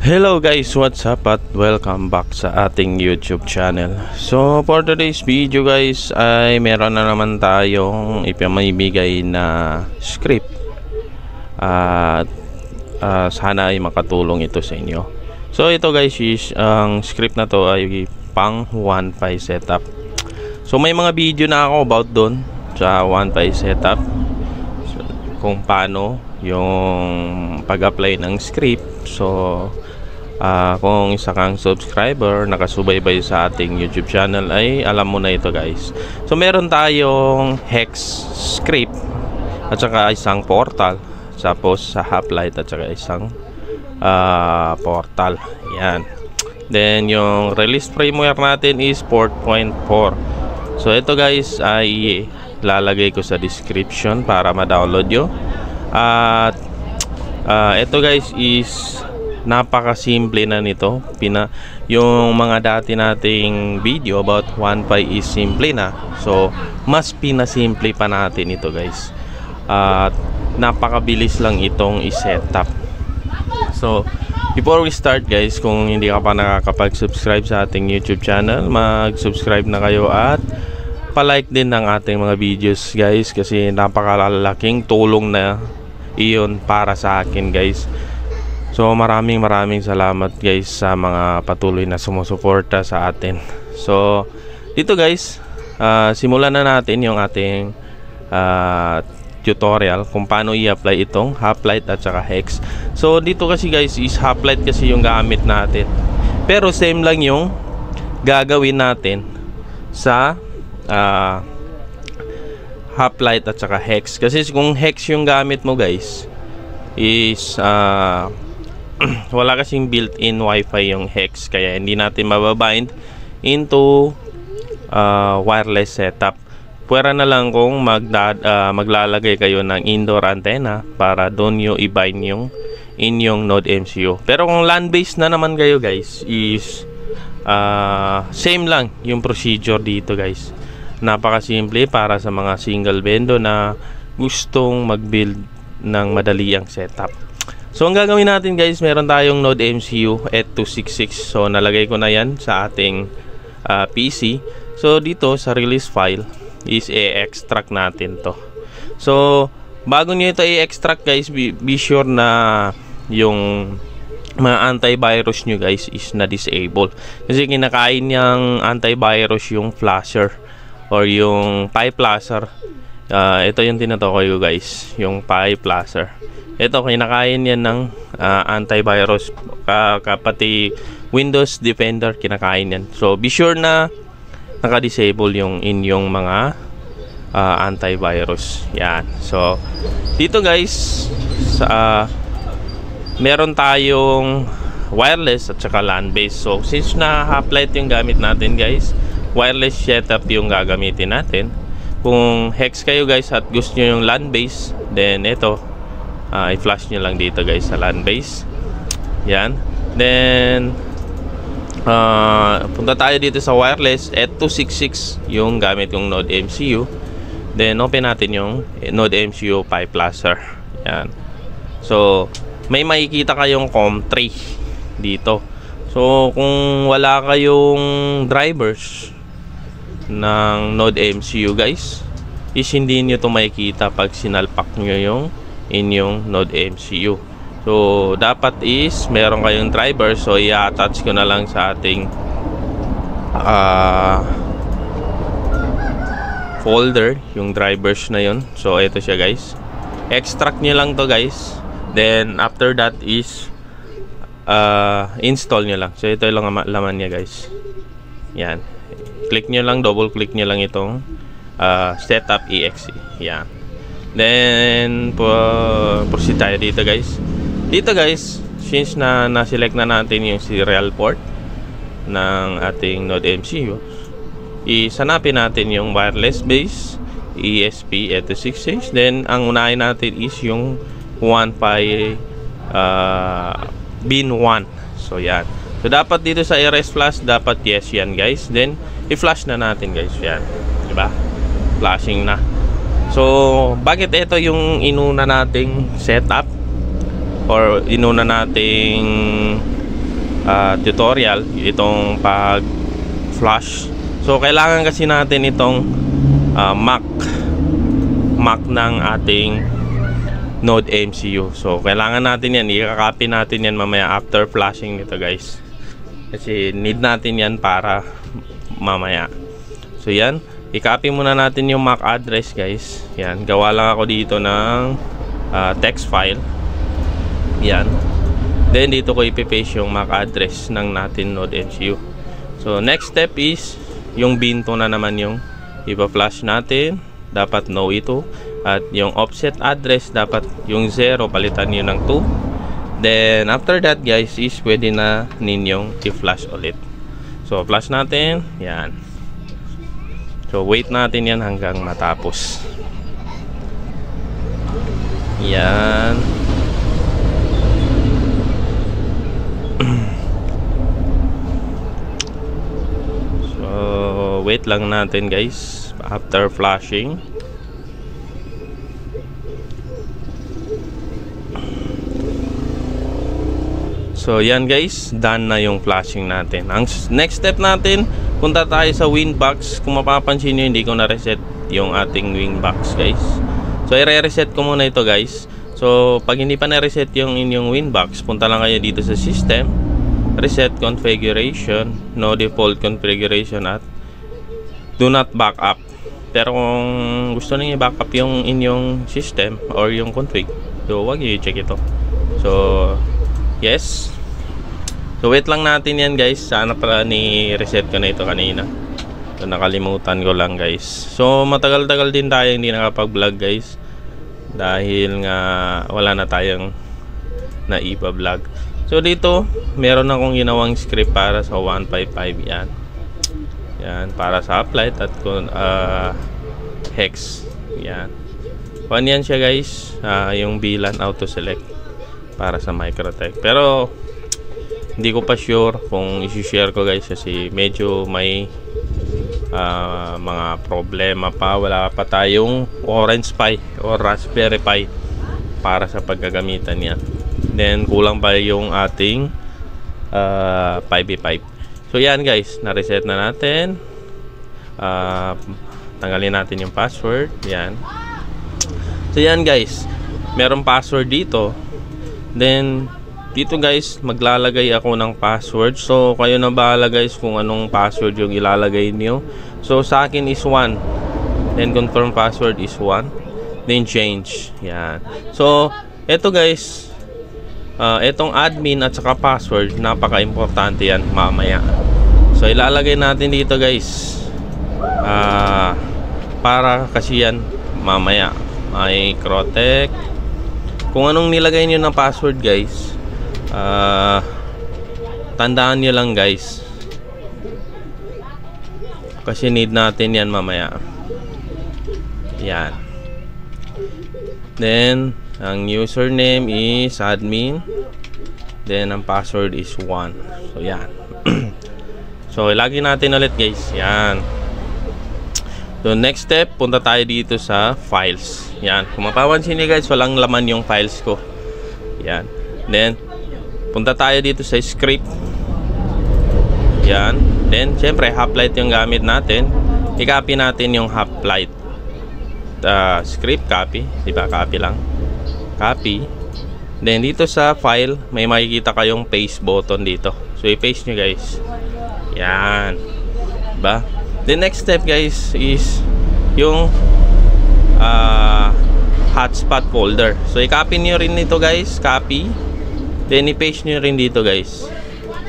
Hello guys, what's up at welcome back sa ating YouTube channel. So for today's video guys ay meron na naman tayong ipamibigay na script at sana ay makatulong ito sa inyo. So ito guys is ang script na to ay pang 1.5 setup. So may mga video na ako about doon sa 1.5 setup, so, kung paano yung pag-apply ng script. So kung isa kang subscriber, nakasubaybay sa ating YouTube channel, ay alam mo na ito guys. So meron tayong hex script at saka isang portal, tapos sa Hoplite at saka isang portal. Yan. Then yung release firmware natin is 4.4. So ito guys ay lalagay ko sa description para ma-download nyo. At ito guys is napaka-simple na nito. Yung mga dati nating video about 1.5 is simple na. So mas pinasimple pa natin ito guys. At napakabilis lang itong i-setup. So before we start guys, kung hindi ka pa nakakapag-subscribe sa ating YouTube channel, mag-subscribe na kayo at pa-like din ng ating mga videos guys, kasi napakalaking tulong na iyon para sa akin guys. So maraming salamat guys sa mga patuloy na sumusuporta sa atin. So dito guys, simulan na natin yung ating tutorial kung paano i-apply itong Hoplite at saka hex. So dito kasi guys is Hoplite kasi yung gamit natin, pero same lang yung gagawin natin sa Hoplite at saka hex. Kasi kung hex yung gamit mo guys is wala kasing built-in wifi yung hex, kaya hindi natin mababind into wireless setup. Pwera na lang kung maglalagay kayo ng indoor antenna para doon nyo i-bind yung inyong Node MCU. Pero kung LAN based na naman kayo guys is same lang yung procedure dito guys. Napakasimple para sa mga single vendor na gustong mag-build ng madaliang setup. So ang gagawin natin guys, meron tayong Node MCU 8266. So nalagay ko na yan sa ating PC. So dito sa release file is i-extract natin to. So bago nyo ito i-extract guys, be sure na yung mga antivirus nyo guys is na-disable. Kasi kinakain niyang antivirus yung flasher or yung PyPlasher. Ito yung tinutukoy ko guys, yung PyPlasher. Ito, kinakain yan ng antivirus, pati Windows Defender kinakain yan. So be sure na naka-disable yung inyong mga antivirus. Yan. So dito guys meron tayong wireless at saka LAN based. So since na Hoplite yung gamit natin guys, wireless setup yung gagamitin natin. Kung hex kayo guys at gusto nyo yung LAN base, then ito i-flash nyo lang dito guys sa LAN base. Yan. Then punta tayo dito sa wireless. 8266 yung gamit yung Node MCU. Then open natin yung Node MCU PyPlasher. Yan. So may makikita kayong COM3 dito. So kung wala kayong drivers ng Node MCU guys, is hindi nyo ito makikita pag sinalpak nyo yung inyong Node MCU. So dapat is meron kayong driver. So i-attach ko na lang sa ating folder yung drivers na yun. So ito siya guys, extract nyo lang to guys. Then after that is install nyo lang. So ito lang ang laman niya guys. Yan, click nyo lang, double click nyo lang itong setup exe. Yan. Then proceed tayo dito guys. Dito guys, since na-select na natin yung serial port ng ating Node MCU, isanapin natin yung wireless base ESP8266. Then ang unahin natin is yung 1.5 bin 1. So yan. So dapat dito sa RS flash dapat yes yan guys. Then i-flash na natin guys. Yan. Diba? Flashing na. So bakit ito yung inuna nating setup or inuna nating tutorial itong pag flash. So kailangan kasi natin itong Mac ng ating Node MCU. So kailangan natin yan, i-copy natin yan mamaya after flashing nito guys, kasi need natin yan para mamaya. So yan, i-copy muna natin yung MAC address guys. Yan, gawa lang ako dito ng text file. Yan, then dito ko ipipaste yung MAC address ng natin Node MCU. So next step is yung binto na naman yung ipa-flash natin. Dapat no ito. At yung offset address dapat yung 0, palitan nyo ng 2. Then after that guys is pwede na ninyong i-flash ulit. So flash natin. Yan. So wait natin yan hanggang matapos. Yan. So wait lang natin guys after flashing. So yan guys, done na yung flashing natin. Ang next step natin, punta tayo sa Winbox. Kung mapapansin nyo, hindi ko na-reset yung ating Winbox guys. So i-reset ko muna ito guys. So pag hindi pa na-reset yung inyong Winbox, punta lang kayo dito sa System, Reset Configuration, No Default Configuration at Do Not Backup. Pero kung gusto nyo i-backup yung inyong system or yung config, so wag nyo i-check ito. So yes. So wait lang natin yan guys. Sana pala ni-reset ko na ito kanina. So nakalimutan ko lang guys. So matagal-tagal din tayo hindi nakapag-vlog guys, dahil nga wala na tayong naipa-vlog. So dito meron akong ginawang script para sa 155. Yan. Yan para sa uplight at hex. Yan. Kuan yan siya guys. Yung VLAN auto select para sa Microtech. Pero hindi ko pa sure kung i-share ko guys, kasi medyo may mga problema pa. Wala pa tayong Orange Pi or Raspberry Pi para sa paggagamitan niya. Then kulang pa yung ating 5v5. So yan guys, na-reset na natin. Tanggalin natin yung password. Yan. So yan guys, merong password dito. Then dito guys, maglalagay ako ng password. So kayo na bahala guys kung anong password yung ilalagay niyo. So sa akin is 1. Then confirm password is 1. Then change. Yan. So eto guys, etong admin at saka password, napaka-importante yan mamaya. So ilalagay natin dito guys, para kasi yan mamaya. Microtech. Kung anong nilagay nyo na password guys, tandaan nyo lang guys, kasi need natin yan mamaya. Yan. Then ang username is admin. Then ang password is 1. So yan. So ilagay natin ulit guys. Yan. So next step, punta tayo dito sa files. Yan. Kung mapapansin niyo guys, walang laman yung files ko. Yan. Then punta tayo dito sa script. Yan. Then syempre hoplite yung gamit natin. I-copy natin yung hoplite script, copy. Diba? Copy lang. Copy. Then dito sa file, may makikita kayong paste button dito. So i-paste nyo guys. Yan. Diba? The next step guys is yung hotspot folder. So i-copy nyo rin nito guys. Copy. Then i-paste nyo rin dito guys.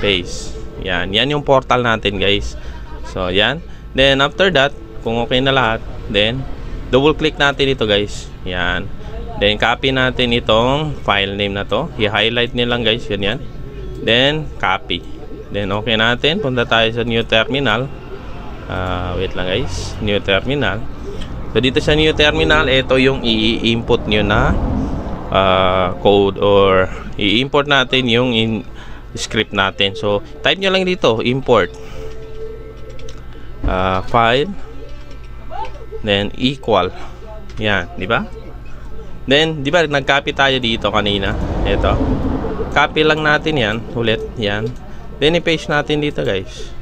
Paste. Yan. Yan yung portal natin guys. So yan. Then after that, kung okay na lahat, then double click natin ito guys. Yan. Then copy natin itong file name na to. I-highlight nyo lang guys. Yan yan. Then copy. Then okay natin. Punta tayo sa new terminal. Wait lang guys. New terminal. So dito sa new terminal, ito yung i-input nyo na code, or i-import natin yung script natin. So type nyo lang dito, import file, then equal. Yan, di ba? Then di ba nag-copy tayo dito kanina? Ito. Copy lang natin yan ulit, yan. Then i-paste natin dito guys.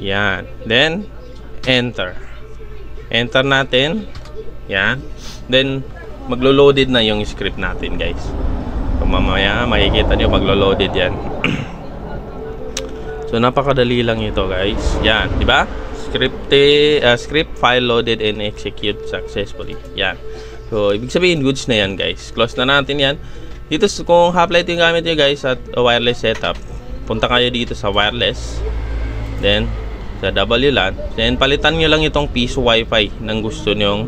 Yan. Then enter. Enter natin. Yan. Then maglo-loaded na yung script natin guys. So mamaya makikita nyo maglo-loaded yan. So napakadali lang ito guys. Yan, di ba? Script file loaded and execute successfully. Yan. So ibig sabihin goods na yan guys. Close na natin yan. Dito kung half-light yung gamit nyo guys at wireless setup, punta kayo dito sa wireless. Then sa WLAN. Then palitan nyo lang itong piso wifi ng gusto nyong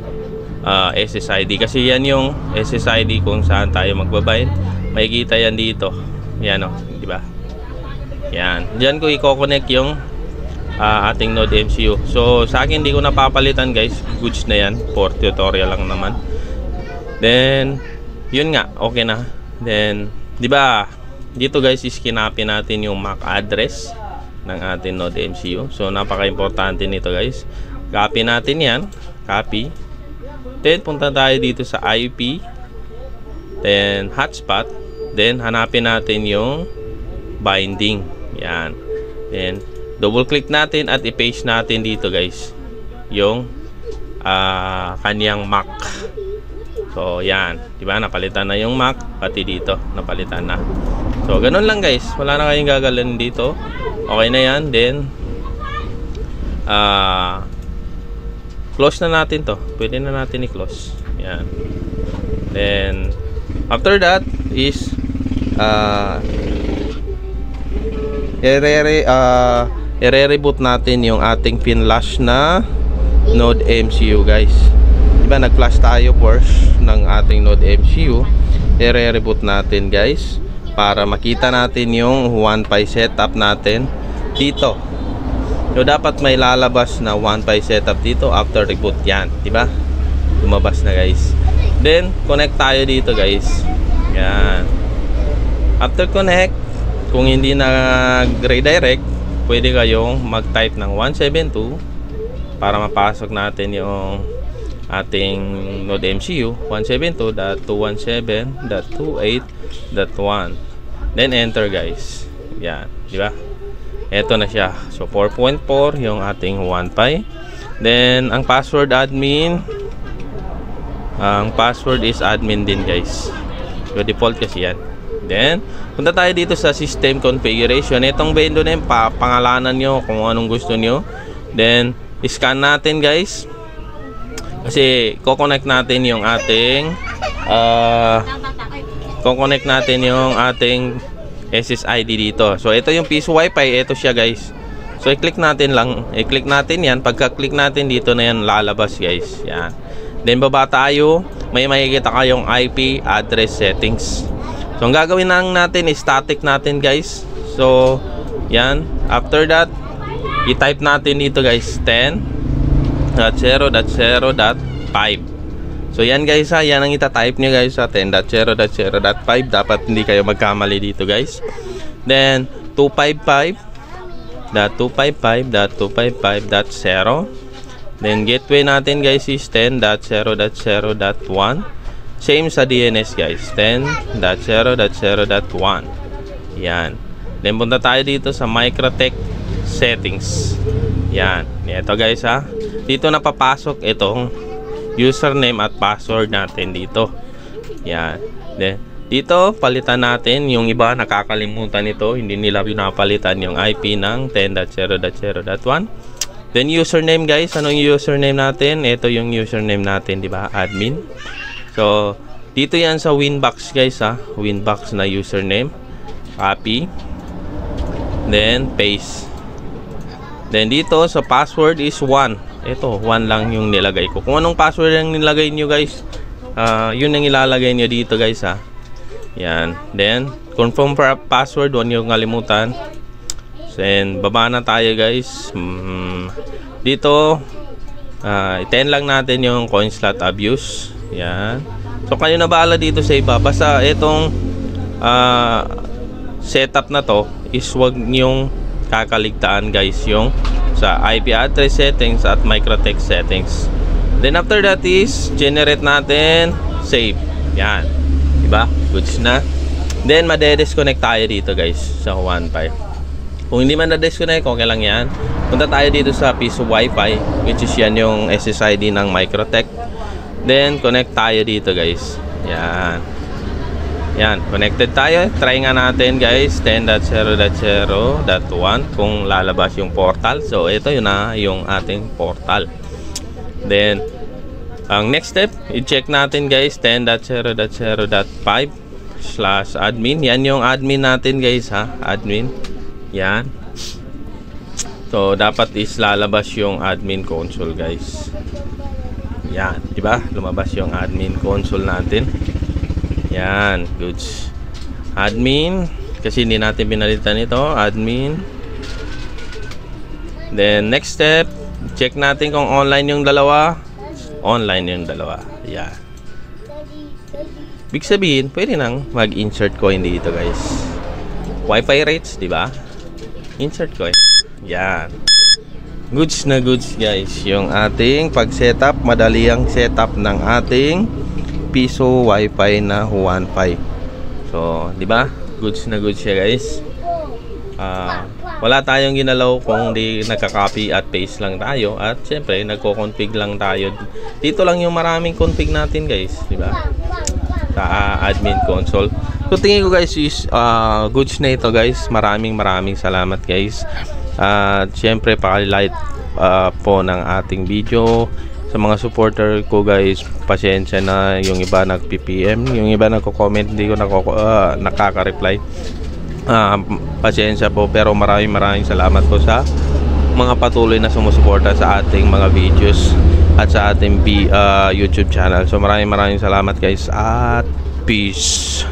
SSID. Kasi yan yung SSID kung saan tayo magbabind. Makikita yan dito. Yan o, di ba? Yan. Diyan ko i-connect yung ating Node MCU. So sa akin hindi ko napapalitan guys. Goods na yan. For tutorial lang naman. Then yun nga, okay na. Then di ba dito guys is kinapin natin yung MAC address ng ating Node MCU. So napaka-importante nito guys. Copy natin yan. Copy. Then punta tayo dito sa IP. Then hotspot. Then hanapin natin yung binding. Yan. Then double click natin at i-paste natin dito guys yung kanyang MAC. So yan, di ba? Napalitan na yung MAC, pati dito napalitan na. So ganun lang guys, wala na kayong gagawin dito. Okay na yan. Then close na natin to. Pwede na natin i-close. Yan. Then after that is i-reboot natin yung ating pinlash na Node MCU guys. Diba nag-flash tayo first ng ating Node MCU. I-reboot natin guys para makita natin yung 1Pi setup natin dito. So dapat may lalabas na 1Pi setup dito after reboot yan. Diba? Lumabas na guys. Then connect tayo dito guys. Yan. After connect, kung hindi nag-redirect, pwede kayong mag-type ng 172 para mapasok natin yung ating Node MCU 172.217.28.1. Then enter guys. Yan, di ba? Ito na siya. So 4.4 yung ating 1Pi. Then ang password admin, ang password is admin din guys. So default kasi yan. Then punta tayo dito sa system configuration. Itong window na yun, pangalanan nyo kung anong gusto nyo. Then scan natin guys. Kasi ko-connect natin yung ating SSID dito. So ito yung piso wifi, ito siya guys. So i-click natin lang, i-click natin yan. Pagka-click natin dito na yan lalabas guys. Yan. Then baba tayo, may makikita kayong IP address settings. So ang gagawin lang natin is static natin guys. So yan, after that i-type natin dito guys 10.0.0.5. So yan guys ha, yan ang ita-type nyo guys sa 10.0.0.5. Dapat hindi kayo magkamali dito guys. Then 255.255.255.0. Then gateway natin guys is 10.0.0.1. Same sa DNS guys, 10.0.0.1. Yan. Then punta tayo dito sa MikroTik settings. Yan. Ito guys ha. Dito na papasok itong username at password natin dito. Yan. Then dito palitan natin yung iba nakakalimutan ito, hindi nila pinapalitan yung IP ng 10.0.0.1. Then username guys, anong username natin? Ito yung username natin, di ba? Admin. So dito yan sa Winbox guys ha. Winbox na username. Copy. Then paste. Then dito sa password is 1. Ito 1 lang yung nilagay ko. Kung anong password ang nilagay nyo guys, yun ang ilalagay nyo dito guys ha. Yan. Then confirm password, huwag nyo kalimutan. Then baba na tayo guys. Dito 10 lang natin yung coin slot abuse. Yan. So kayo na bahala dito sa iba. Basta itong setup na to is wag nyong kakaligtaan guys yung sa IP address settings at MikroTik settings. Then after that is generate natin, save. Yan. Diba? Goods na. Then made-disconnect tayo dito guys sa 1Pi. Kung hindi man na-disconnect, okay lang yan. Punta tayo dito sa piece of Wi-Fi, which is yan yung SSID ng Microtech. Then, connect tayo dito guys. Yan. Yan, connected tayo. Try nga natin guys, 10.0.0.1 kung lalabas yung portal. So, ito yun na yung ating portal. Then, ang next step, i-check natin guys, 10.0.0.5/admin. Yan yung admin natin guys ha, admin. Yan. So, dapat is lalabas yung admin console guys. Yan, di ba? Lumabas yung admin console natin. Yan, goods. Admin, kasi hindi natin pinalitan ito, admin. Then, next step, check natin kung online yung dalawa. Online yung dalawa. Yan. Big sabihin, pwede nang mag-insert coin dito guys. Wi-Fi rates, di ba? Insert coin. Yan. Goods na goods guys. Yung ating pag-setup, madali ang setup ng ating piso Wi-Fi na 1.5. So, di ba? Goods na goods siya guys. Wala tayong ginalaw kung di nagka-copy at paste lang tayo. At syempre, nagko-config lang tayo. Dito lang yung maraming config natin guys. Di ba? Sa admin console. So tingin ko guys is goods na ito guys. Maraming salamat guys. At syempre paki-like po ng ating video. Sa mga supporter ko guys, pasensya na yung iba nag-PPM, yung iba nagko-comment, hindi ko nakaka-reply. Pasensya po, pero maraming salamat po sa mga patuloy na sumusuporta sa ating mga videos at sa ating YouTube channel. So maraming salamat guys at peace.